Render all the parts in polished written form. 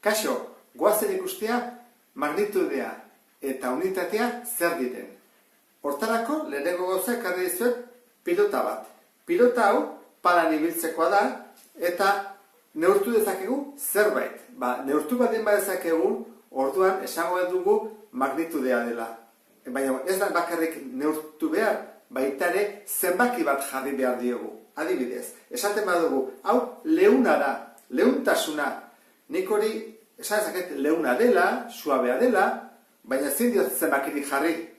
Kaixo, goazen ikustea magnitudea eta unitatea zer diren. Hortarako, lehenengo gauza ekarri dizuet pilota bat. Pilota hau palan ibiltzekoa da eta neurtu dezakegu zerbait. Neurtu baten badezakegu, orduan esango dugu magnitudea dela. Baina ez da bakarrik neurtu behar, baita ere zenbaki bat jarri behar diogu. Adibidez, esaten badugu, hau leuna da, leuntasuna. Nik hori esan ezaket leuna dela, suabea dela, baina ezin diot zenbakirik jarri.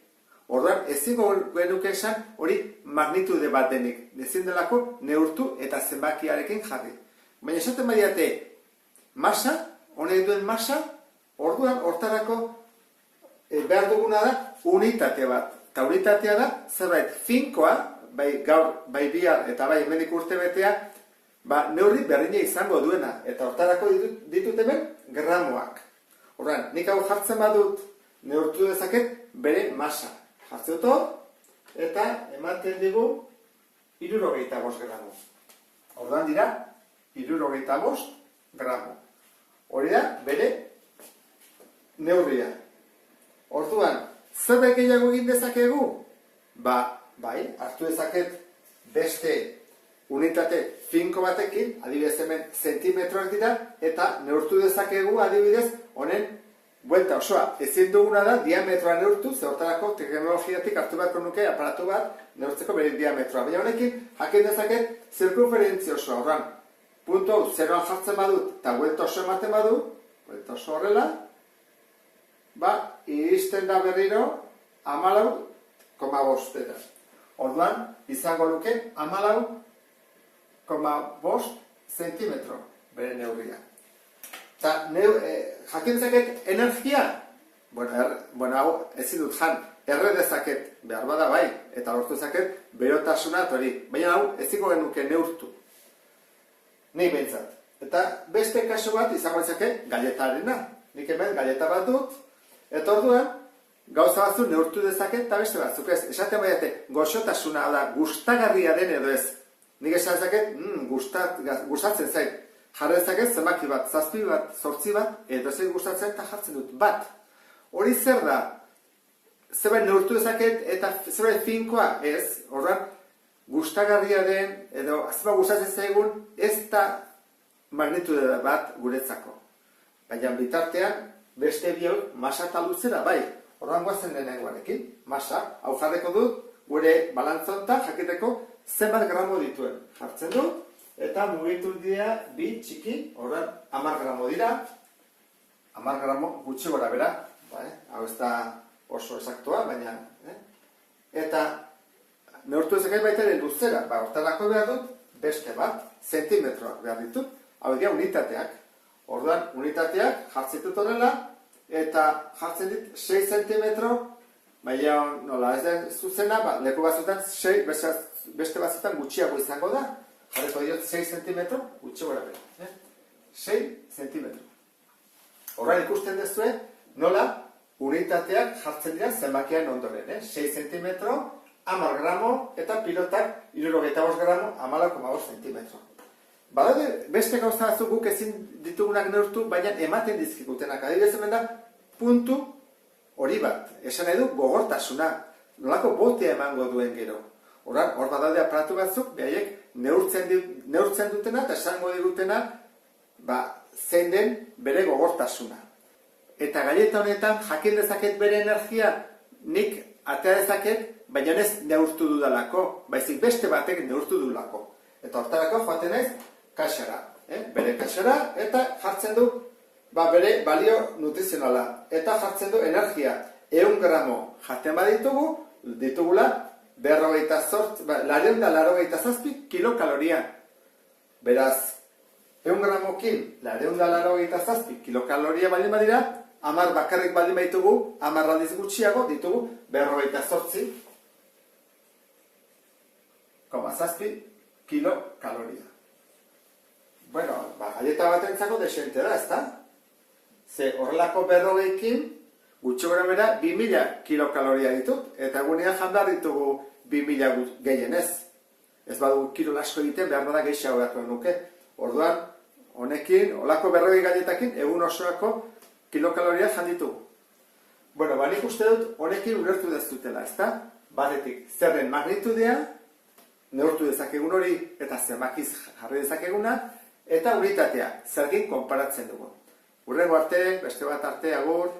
Orduan, ezingo genuke esan hori magnitude bat denik. Ezin delako neurtu eta zenbakiarekin jarri. Baina esaten badiate masa, honek duen masa, orduan hortarako behar duguna da unitate bat. Eta unitatea da zerbait finkoa, bai gaur, bai bihar eta bai hemendik urtebetea, neurri berdina izango duena. Eta hortarako ditut hemen gramoak. Orduan, nik hau jartzen badut neurtu dezaket bere masa. Jartzen dut hor, eta ematen digu 65 gramo. Orduan dira 65 gramo. Hori da bere neurria. Orduan, zerbait gehiago egin dezakegu? Bai, hartu dezaket beste unitate finko batekin, adibidez hemen zentimetroak dira, eta neurtu dezakegu adibidez honen buelta osoa. Ezin duguna da diametroa neurtu, zehortarako teknologiatik hartu beharko nuke aparatu bat neurtzeko bere diametroa. Baina honekin jakin dezaket zirkunferentzia osoa. Horran, puntu hau zeroan jartzen badut eta buelta oso ematen badu, buelta oso horrela, iristen da berriro 14,5. Orduan, izango luke 14,5 zentimetro bere neurria. Eta jakin dezaket energia, hau ezin dut jan, erre dezaket behar bada bai, eta lortu dezaket berotasunat hori, baina hau eziko genuke neurtu. Nik behintzat. Eta beste kaso bat izango dezaket galletarena. Nik hemen galleta bat dut, eta orduan gauza batzu neurtu dezaket eta beste batzuk ez. Esaten baiate, goxotasuna da, gustagarria den edo ez. Nik esan dezaket, gustatzen zait. Jarra dezaket zenbaki bat, 7 bat, 8 bat, edo zein gustatzen eta jartzen dut bat. Hori zer da? Zerbait neurtu dezaket eta zerbait finkoa ez, orduan gustagarria den edo zerbait gustatzen zaigun ez da magnitude bat guretzako. Baina bitartean beste biok masa eta luzera bai. Orduan guazen lehenengoarekin, masa, hau jarriko dut gure balantzonta jakiteko zenbat gramo dituen. Jartzen dut. Eta mugitu dira bi txiki, horren 10 gramo dira, 10 gramo gutxi gora bera, hau ez da oso esaktua, baina, eta neurtu ezakai baita ere luzera, hortarako behar dut beste bat, zentimetroak behar ditut, hau dira unitateak. Orduan, unitateak jartzen dut horrela, eta jartzen dit 6 zentimetro, baina nola ez da zuzena, leku batzutan 6, beste batzutan gutxiago izango da, jarriko diot 6 zentimetro, gutxi gora bera. 6 zentimetro. Horrein ikusten dezue, nola unitateak jartzen dira zenbakian ondoren. 6 zentimetro, 10 gramo, eta pilotak 65 gramo, 14,5 zentimetro. Badaude, beste gauza batzuk guk ezin ditugunak neurtu, baina ematen dizkigutenak. Adibidez hemen da, puntu hori bat. Esan nahi du gogortasuna. Nolako botea emango duen gero. Hor badaude aparatu batzuk, behaiek neurtzen dutena eta esango digutena zein den bere gogortasuna. Eta galleta honetan jakin dezaket bere energia nik atea dezaket, baina ez neurtu dudalako, baizik beste batek neurtu dudalako. Eta hortarako joaten naiz kaxara. Bere kaxara eta jartzen du bere balio nutrizionala. Eta jartzen du energia 100 gramo jaten baditugu, ditugula 287 kilokaloria. Beraz, 100 gramokin 287 kilokaloria baldin badira, 10 bakarrik baldin baditugu, 10 aldiz gutxiago ditugu 288,7 kilokaloria. Bueno, galleta batentzako desente da, ezta? Ze horrelako 200kin gutxi gora bera 2000 kilokaloria ditut, eta egunean jandar ditugu 2000 gehienez. Ez badu kilo asko egiten, behar bada gehiago beharko nuke. Orduan, honekin, olako 40 galletakin, egun osoako kilokaloria janditugu. Bueno, nik uste dut honekin ulertu dezutela, ezta? Batetik, zerren magnitudea, neurtu dezakegun hori, eta zenbakiz jarri dezakeguna, eta unitatea, zergin konparatzen dugu. Hurrengo arte, beste bat arte, agur.